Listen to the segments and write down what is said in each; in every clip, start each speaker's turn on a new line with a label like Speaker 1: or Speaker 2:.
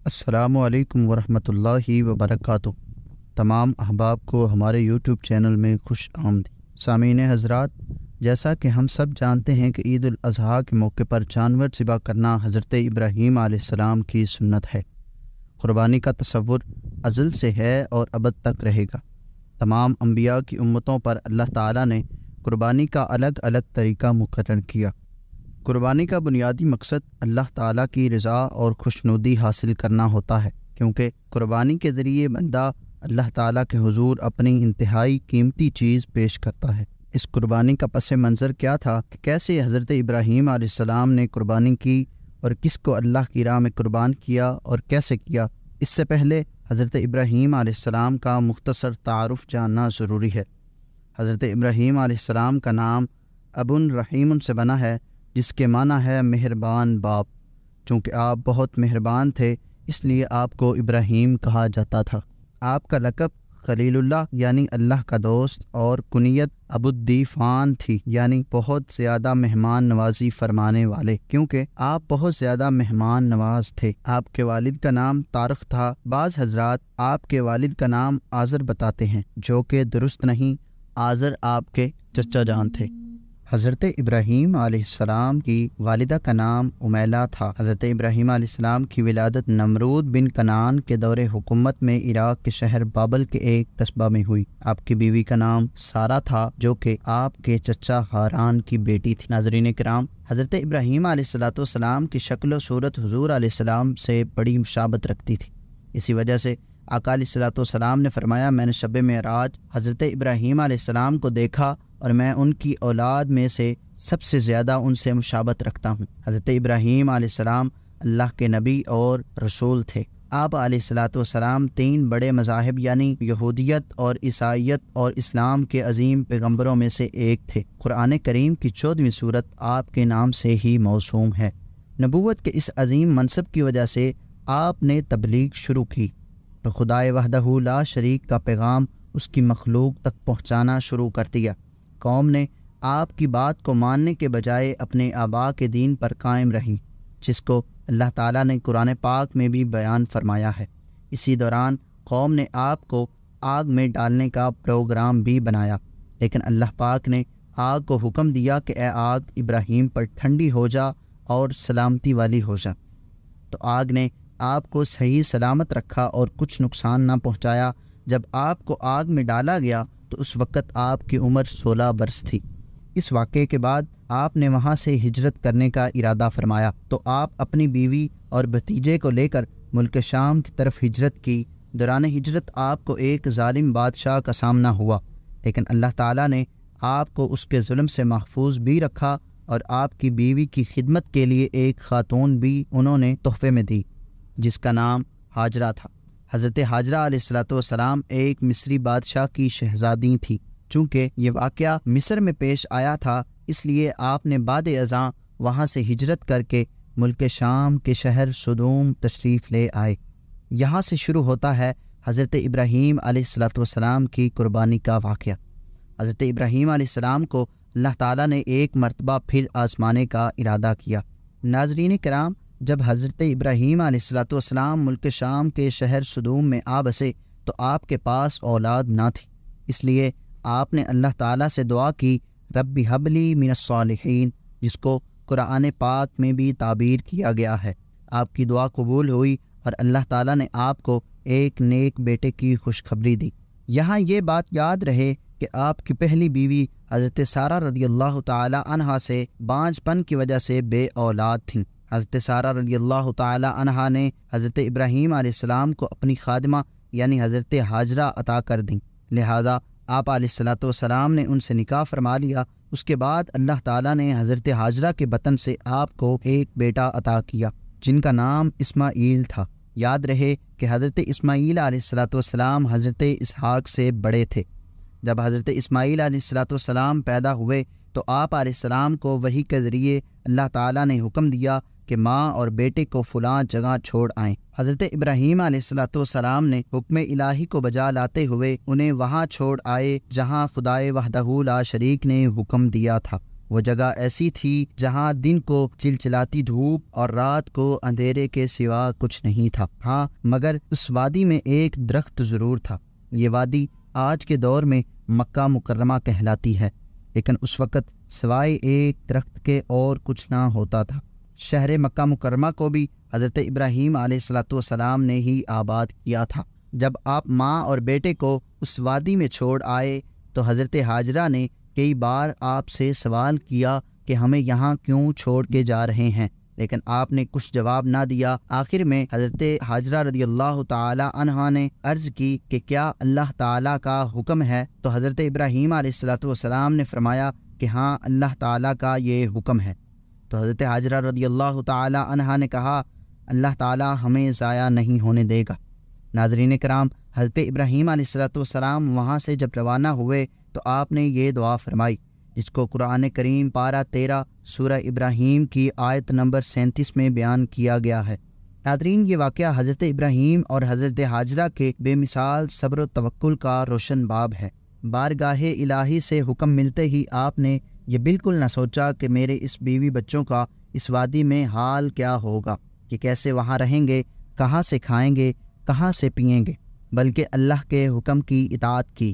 Speaker 1: السلام علیکم ورحمۃ اللہ وبرکاتہ۔ تمام احباب کو ہمارے یوٹیوب چینل میں خوش آمدید۔ سامعین حضرات، جیسا کہ ہم سب جانتے ہیں کہ عید الاضحیٰ کے موقع پر جانور ذبح کرنا حضرت ابراہیم علیہ السلام کی سنت ہے۔ قربانی کا تصور ازل سے ہے اور ابد تک رہے گا۔ تمام انبیاء کی امتوں پر اللہ تعالیٰ نے قربانی کا الگ الگ طریقہ مقرر کیا۔ قربانی کا بنیادی مقصد اللہ تعالیٰ کی رضا اور خوشنودی حاصل کرنا ہوتا ہے، کیونکہ قربانی کے ذریعے بندہ اللہ تعالیٰ کے حضور اپنی انتہائی قیمتی چیز پیش کرتا ہے۔ اس قربانی کا پس منظر کیا تھا کہ کیسے حضرت ابراہیم علیہ السلام نے قربانی کی اور کس کو اللہ کی راہ میں قربان کیا اور کیسے کیا، اس سے پہلے حضرت ابراہیم علیہ السلام کا مختصر تعارف جاننا ضروری ہے۔ حضرت ابراہیم علیہ السلام کا نام ابن رحیم سے بنا ہے، جس کے معنی ہے مہربان باپ۔ چونکہ آپ بہت مہربان تھے، اس لیے آپ کو ابراہیم کہا جاتا تھا۔ آپ کا لقب خلیل اللہ یعنی اللہ کا دوست اور کنیت ابو الضیفان تھی، یعنی بہت زیادہ مہمان نوازی فرمانے والے، کیونکہ آپ بہت زیادہ مہمان نواز تھے۔ آپ کے والد کا نام طارق تھا۔ بعض حضرات آپ کے والد کا نام آزر بتاتے ہیں، جو کہ درست نہیں۔ آزر آپ کے چچا جان تھے۔ حضرت ابراہیم علیہ السلام کی والدہ کا نام امیلہ تھا۔ حضرت ابراہیم علیہ السلام کی ولادت نمرود بن کنعان کے دور حکومت میں عراق کے شہر بابل کے ایک قصبہ میں ہوئی۔ آپ کی بیوی کا نام سارہ تھا، جو کہ آپ کے چچا ہاران کی بیٹی تھی۔ ناظرین کرام، حضرت ابراہیم علیہ السلام کی شکل و صورت حضور علیہ السلام سے بڑی مشابہت رکھتی تھی۔ اسی وجہ سے آقا علیہ السلام نے فرمایا، میں نے شب معراج حضرت ابراہیم علیہ السلام کو دیکھا اور میں ان کی اولاد میں سے سب سے زیادہ ان سے مشابہت رکھتا ہوں۔ حضرت ابراہیم علیہ السلام اللہ کے نبی اور رسول تھے۔ آپ علیہ السلام 3 بڑے مذاہب یعنی یہودیت اور عیسائیت اور اسلام کے عظیم پیغمبروں میں سے ایک تھے۔ قرآن کریم کی 14ویں سورت آپ کے نام سے ہی موسوم ہے۔ نبوت کے اس عظیم منصب کی وجہ سے آپ نے تبلیغ شروع کی اور خدائے وحدہ لا شریک کا پیغام اس کی مخلوق تک پہنچانا شروع کر دیا۔ قوم نے آپ کی بات کو ماننے کے بجائے اپنے آباء کے دین پر قائم رہی، جس کو اللہ تعالیٰ نے قرآن پاک میں بھی بیان فرمایا ہے۔ اسی دوران قوم نے آپ کو آگ میں ڈالنے کا پروگرام بھی بنایا، لیکن اللہ پاک نے آگ کو حکم دیا کہ اے آگ ابراہیم پر ٹھنڈی ہو جا اور سلامتی والی ہو جا۔ تو آگ نے آپ کو صحیح سلامت رکھا اور کچھ نقصان نہ پہنچایا۔ جب آپ کو آگ میں ڈالا گیا تو اس وقت آپ کی عمر 16 برس تھی۔ اس واقعے کے بعد آپ نے وہاں سے ہجرت کرنے کا ارادہ فرمایا تو آپ اپنی بیوی اور بھتیجے کو لے کر ملک شام کی طرف ہجرت کی۔ دوران ہجرت آپ کو ایک ظالم بادشاہ کا سامنا ہوا، لیکن اللہ تعالیٰ نے آپ کو اس کے ظلم سے محفوظ بھی رکھا اور آپ کی بیوی کی خدمت کے لیے ایک خاتون بھی انہوں نے تحفے میں دی، جس کا نام ہاجرہ تھا۔ حضرت ہاجرہ علیہ السلام ایک مصری بادشاہ کی شہزادی تھی۔ چونکہ یہ واقعہ مصر میں پیش آیا تھا، اس لیے آپ نے بعد ازاں وہاں سے ہجرت کر کے ملک شام کے شہر سدوم تشریف لے آئے۔ یہاں سے شروع ہوتا ہے حضرت ابراہیم علیہ السلام کی قربانی کا واقعہ۔ حضرت ابراہیم علیہ السلام کو اللہ تعالیٰ نے ایک مرتبہ پھر آزمانے کا ارادہ کیا۔ ناظرین کرام، جب حضرت ابراہیم علیہ السلام ملک شام کے شہر سدوم میں آ بسے تو آپ کے پاس اولاد نہ تھی، اس لیے آپ نے اللہ تعالیٰ سے دعا کی، رب ہب لی من الصالحین، جس کو قرآن پاک میں بھی تعبیر کیا گیا ہے۔ آپ کی دعا قبول ہوئی اور اللہ تعالیٰ نے آپ کو ایک نیک بیٹے کی خوشخبری دی۔ یہاں یہ بات یاد رہے کہ آپ کی پہلی بیوی حضرت سارہ رضی اللہ تعالیٰ عنہا سے بانجھ پن کی وجہ سے بے اولاد تھیں۔ حضرت سارہ رضی اللہ تعالیٰ عنہا نے حضرت ابراہیم علیہ السلام کو اپنی خادمہ یعنی حضرت ہاجرہ عطا کر دیں، لہذا آپ علیہ السلام نے ان سے نکاح فرما لیا۔ اس کے بعد اللہ تعالیٰ نے حضرت ہاجرہ کے بطن سے آپ کو ایک بیٹا عطا کیا، جن کا نام اسماعیل تھا۔ یاد رہے کہ حضرت اسماعیل علیہ السلام حضرت اسحاق سے بڑے تھے۔ جب حضرت اسماعیل علیہ السلام پیدا ہوئے تو آپ علیہ السلام کو وحی کے ذریعے اللہ تعالیٰ نے حکم دیا کہ ماں اور بیٹے کو فلاں جگہ چھوڑ آئیں۔ حضرت ابراہیم علیہ السلام نے حکم الہی کو بجا لاتے ہوئے انہیں وہاں چھوڑ آئے جہاں خدائے وحدہ لا شریک نے حکم دیا تھا۔ وہ جگہ ایسی تھی جہاں دن کو چلچلاتی دھوپ اور رات کو اندھیرے کے سوا کچھ نہیں تھا۔ ہاں، مگر اس وادی میں ایک درخت ضرور تھا۔ یہ وادی آج کے دور میں مکہ مکرمہ کہلاتی ہے، لیکن اس وقت سوائے ایک درخت کے اور کچھ نہ ہوتا تھا۔ شہر مکہ مکرمہ کو بھی حضرت ابراہیم علیہ السلام نے ہی آباد کیا تھا۔ جب آپ ماں اور بیٹے کو اس وادی میں چھوڑ آئے تو حضرت ہاجرہ نے کئی بار آپ سے سوال کیا کہ ہمیں یہاں کیوں چھوڑ کے جا رہے ہیں، لیکن آپ نے کچھ جواب نہ دیا۔ آخر میں حضرت ہاجرہ رضی اللہ تعالی عنہا نے عرض کی کہ کیا اللہ تعالیٰ کا حکم ہے؟ تو حضرت ابراہیم علیہ السلام نے فرمایا کہ ہاں، اللہ تعالیٰ کا یہ حکم ہے۔ تو حضرت ہاجرہ رضی اللہ تعالی عنہا نے کہا اللہ تعالیٰ ہمیں ضائع نہیں ہونے دے گا۔ ناظرین کرام، حضرت ابراہیم علیہ السلام وہاں سے جب روانہ ہوئے تو آپ نے یہ دعا فرمائی، جس کو قرآن کریم پارہ 13 سورہ ابراہیم کی آیت نمبر 37 میں بیان کیا گیا ہے۔ ناظرین، یہ واقعہ حضرت ابراہیم اور حضرت ہاجرہ کے بے مثال صبر و توکل کا روشن باب ہے۔ بارگاہ الہی سے حکم ملتے ہی آپ نے یہ بالکل نہ سوچا کہ میرے اس بیوی بچوں کا اس وادی میں حال کیا ہوگا، کہ کیسے وہاں رہیں گے، کہاں سے کھائیں گے، کہاں سے پئیں گے، بلکہ اللہ کے حکم کی اطاعت کی۔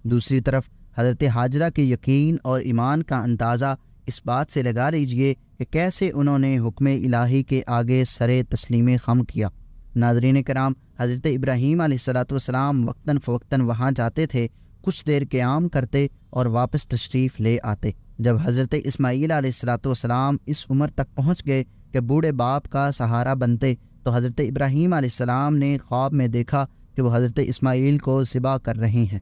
Speaker 1: دوسری طرف حضرت ہاجرہ کے یقین اور ایمان کا اندازہ اس بات سے لگا لیجئے کہ کیسے انہوں نے حکم الہی کے آگے سر تسلیم خم کیا۔ ناظرین کرام، حضرت ابراہیم علیہ السلام وقتاً فوقتاً وہاں جاتے تھے، کچھ دیر قیام کرتے اور واپس تشریف لے آتے۔ جب حضرت اسماعیل علیہ السلام اس عمر تک پہنچ گئے کہ بوڑھے باپ کا سہارا بنتے، تو حضرت ابراہیم علیہ السلام نے خواب میں دیکھا کہ وہ حضرت اسماعیل کو ذبح کر رہے ہیں۔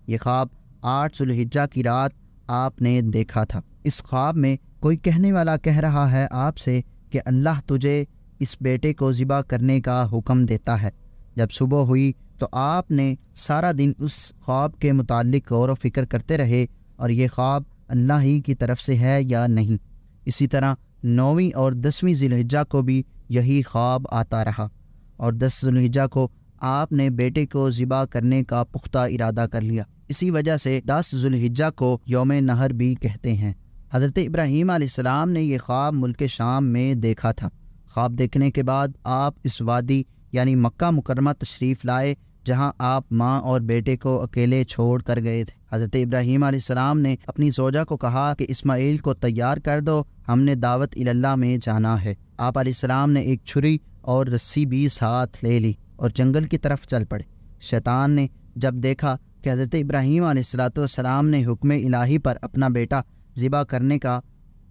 Speaker 1: یہ خواب 8 ذوالحجہ کی رات آپ نے دیکھا تھا۔ اس خواب میں کوئی کہنے والا کہہ رہا ہے آپ سے کہ اللہ تجھے اس بیٹے کو ذبح کرنے کا حکم دیتا ہے۔ جب صبح ہوئی تو آپ نے سارا دن اس خواب کے متعلق غور و فکر کرتے رہے اور یہ خواب اللہ ہی کی طرف سے ہے یا نہیں۔ اسی طرح 9ویں اور 10ویں ذوالحجہ کو بھی یہی خواب آتا رہا، اور 10 ذوالحجہ کو آپ نے بیٹے کو ذبح کرنے کا پختہ ارادہ کر لیا۔ اسی وجہ سے 10 ذوالحجہ کو یوم نحر بھی کہتے ہیں۔ حضرت ابراہیم علیہ السلام نے یہ خواب ملک شام میں دیکھا تھا۔ خواب دیکھنے کے بعد آپ اس وادی یعنی مکہ مکرمہ تشریف لائے، جہاں آپ ماں اور بیٹے کو اکیلے چھوڑ کر گئے تھے۔ حضرت ابراہیم علیہ السلام نے اپنی زوجہ کو کہا کہ اسماعیل کو تیار کر دو، ہم نے دعوت اللہ میں جانا ہے۔ آپ علیہ السلام نے ایک چھری اور رسی بھی ساتھ لے لی اور جنگل کی طرف چل پڑے۔ شیطان نے جب دیکھا کہ حضرت ابراہیم علیہ السلام نے حکم الہی پر اپنا بیٹا ذبح کرنے کا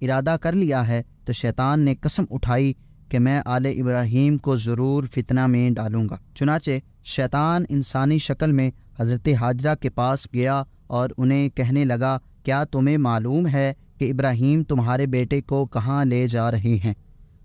Speaker 1: ارادہ کر لیا ہے، تو شیطان نے قسم اٹھائی کہ میں آل ابراہیم کو ضرور فتنہ میں ڈالوں گا۔ چنانچہ شیطان انسانی شکل میں حضرت ہاجرہ کے پاس گیا اور انہیں کہنے لگا، کیا تمہیں معلوم ہے کہ ابراہیم تمہارے بیٹے کو کہاں لے جا رہے ہیں؟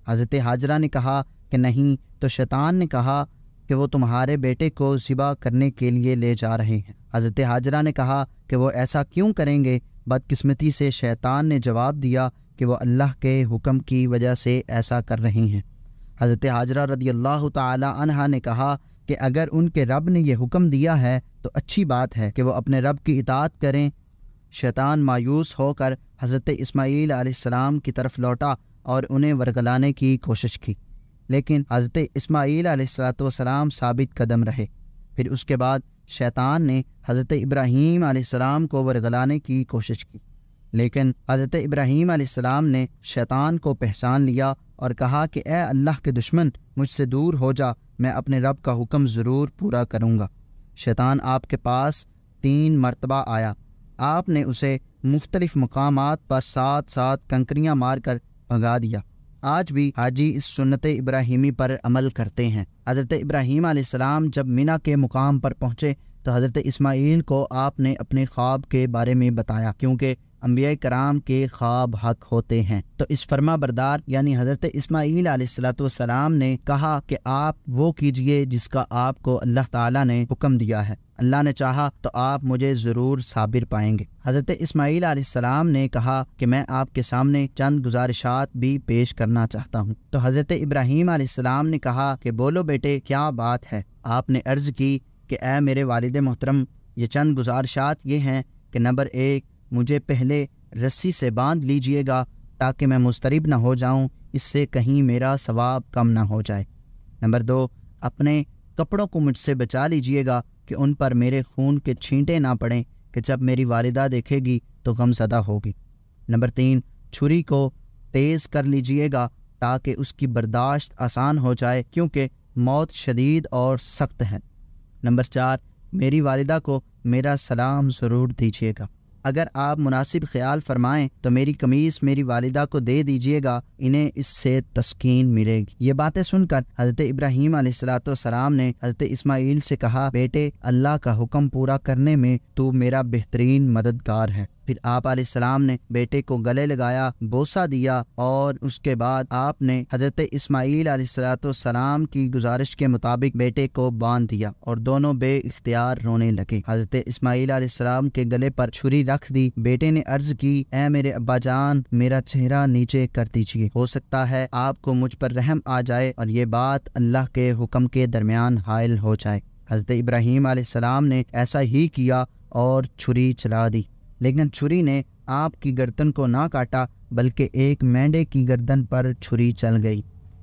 Speaker 1: حضرت ہاجرہ نے کہا کہ نہیں۔ تو شیطان نے کہا کہ وہ تمہارے بیٹے کو ذبح کرنے کے لیے لے جا رہے ہیں۔ حضرت ہاجرہ نے کہا کہ وہ ایسا کیوں کریں گے؟ بدقسمتی سے شیطان نے جواب دیا کہ وہ اللہ کے حکم کی وجہ سے ایسا کر رہے ہیں۔ حضرت ہاجرہ رضی اللہ تعالی عنہا نے کہا کہ اگر ان کے رب نے یہ حکم دیا ہے تو اچھی بات ہے کہ وہ اپنے رب کی اطاعت کریں۔ شیطان مایوس ہو کر حضرت اسماعیل علیہ السلام کی طرف لوٹا اور انہیں ورگلانے کی کوشش کی، لیکن حضرت اسماعیل علیہ السلام ثابت قدم رہے۔ پھر اس کے بعد شیطان نے حضرت ابراہیم علیہ السلام کو ورگلانے کی کوشش کی، لیکن حضرت ابراہیم علیہ السلام نے شیطان کو پہچان لیا اور کہا کہ اے اللہ کے دشمن، مجھ سے دور ہو جا، میں اپنے رب کا حکم ضرور پورا کروں گا۔ شیطان آپ کے پاس 3 مرتبہ آیا۔ آپ نے اسے مختلف مقامات پر 7 کنکریاں مار کر بھگا دیا۔ آج بھی حاجی اس سنت ابراہیمی پر عمل کرتے ہیں۔ حضرت ابراہیم علیہ السلام جب مینا کے مقام پر پہنچے تو حضرت اسماعیل کو آپ نے اپنے خواب کے بارے میں بتایا، کیونکہ انبیاء کرام کے خواب حق ہوتے ہیں۔ تو اس فرما بردار یعنی حضرت اسماعیل علیہ السلام نے کہا کہ آپ وہ کیجئے جس کا آپ کو اللہ تعالیٰ نے حکم دیا ہے، اللہ نے چاہا تو آپ مجھے ضرور صابر پائیں گے۔ حضرت اسماعیل علیہ السلام نے کہا کہ میں آپ کے سامنے چند گزارشات بھی پیش کرنا چاہتا ہوں۔ تو حضرت ابراہیم علیہ السلام نے کہا کہ بولو بیٹے، کیا بات ہے؟ آپ نے عرض کی کہ اے میرے والد محترم، یہ چند گزارشات یہ ہیں کہ نمبر 1، مجھے پہلے رسی سے باندھ لیجئے گا تاکہ میں مضطرب نہ ہو جاؤں، اس سے کہیں میرا ثواب کم نہ ہو جائے۔ نمبر 2، اپنے کپڑوں کو مجھ سے بچا لیجئے گا کہ ان پر میرے خون کے چھینٹے نہ پڑیں کہ جب میری والدہ دیکھے گی تو غم زدہ ہوگی۔ نمبر 3، چھری کو تیز کر لیجئے گا تاکہ اس کی برداشت آسان ہو جائے کیونکہ موت شدید اور سخت ہے۔ نمبر 4، میری والدہ کو میرا سلام ضرور دیجیے گا۔ اگر آپ مناسب خیال فرمائیں تو میری قمیص میری والدہ کو دے دیجیے گا، انہیں اس سے تسکین ملے گی۔ یہ باتیں سن کر حضرت ابراہیم علیہ السلام نے حضرت اسماعیل سے کہا، بیٹے اللہ کا حکم پورا کرنے میں تو میرا بہترین مددگار ہے۔ پھر آپ علیہ السلام نے بیٹے کو گلے لگایا، بوسہ دیا اور اس کے بعد آپ نے حضرت اسماعیل علیہ السلام کی گزارش کے مطابق بیٹے کو باندھ دیا اور دونوں بے اختیار رونے لگے۔ حضرت اسماعیل علیہ السلام کے گلے پر چھری رکھ دی۔ بیٹے نے عرض کی، اے میرے ابا جان، میرا چہرہ نیچے کر دیجیے، ہو سکتا ہے آپ کو مجھ پر رحم آ جائے اور یہ بات اللہ کے حکم کے درمیان حائل ہو جائے۔ حضرت ابراہیم علیہ السلام نے ایسا ہی کیا اور چھری چلا دی، لیکن چھری نے آپ کی گردن کو نہ کاٹا بلکہ ایک مینڈے کی گردن پر چھری چل گئی۔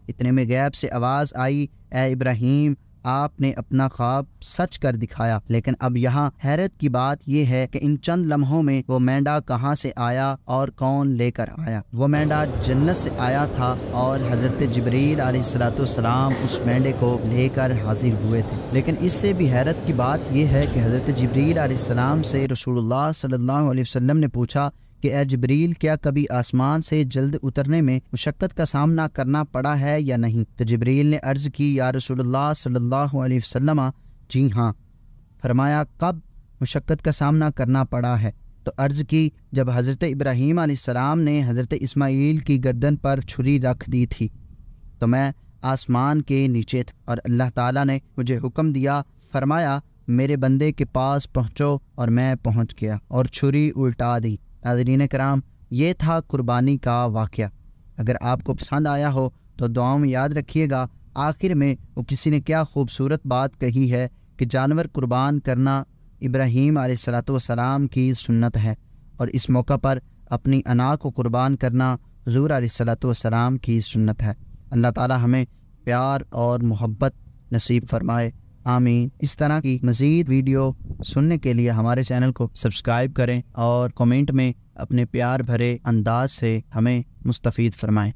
Speaker 1: اتنے میں غیب سے آواز آئی، اے ابراہیم، آپ نے اپنا خواب سچ کر دکھایا، لیکن اب یہاں حیرت کی بات یہ ہے کہ ان چند لمحوں میں وہ مینڈا کہاں سے آیا اور کون لے کر آیا۔ وہ مینڈا جنت سے آیا تھا اور حضرت جبریل علیہ السلام اس مینڈے کو لے کر حاضر ہوئے تھے۔ لیکن اس سے بھی حیرت کی بات یہ ہے کہ حضرت جبریل علیہ السلام سے رسول اللہ صلی اللہ علیہ وسلم نے پوچھا کہ اے جبریل، کیا کبھی آسمان سے جلد اترنے میں مشقت کا سامنا کرنا پڑا ہے یا نہیں؟ تو جبریل نے عرض کی، یا رسول اللہ صلی اللہ علیہ وسلم، جی ہاں۔ فرمایا، کب مشقت کا سامنا کرنا پڑا ہے؟ تو عرض کی، جب حضرت ابراہیم علیہ السلام نے حضرت اسماعیل کی گردن پر چھری رکھ دی تھی تو میں آسمان کے نیچے تھا اور اللہ تعالیٰ نے مجھے حکم دیا، فرمایا میرے بندے کے پاس پہنچو، اور میں پہنچ گیا اور چھری الٹا دی۔ ناظرین کرام، یہ تھا قربانی کا واقعہ۔ اگر آپ کو پسند آیا ہو تو دعاؤں میں یاد رکھیے گا۔ آخر میں وہ کسی نے کیا خوبصورت بات کہی ہے کہ جانور قربان کرنا ابراہیم علیہ السلام کی سنت ہے، اور اس موقع پر اپنی انا کو قربان کرنا حضور علیہ السلام کی سنت ہے۔ اللہ تعالی ہمیں پیار اور محبت نصیب فرمائے، آمین۔ اس طرح کی مزید ویڈیو سننے کے لیے ہمارے چینل کو سبسکرائب کریں اور کمنٹ میں اپنے پیار بھرے انداز سے ہمیں مستفید فرمائیں۔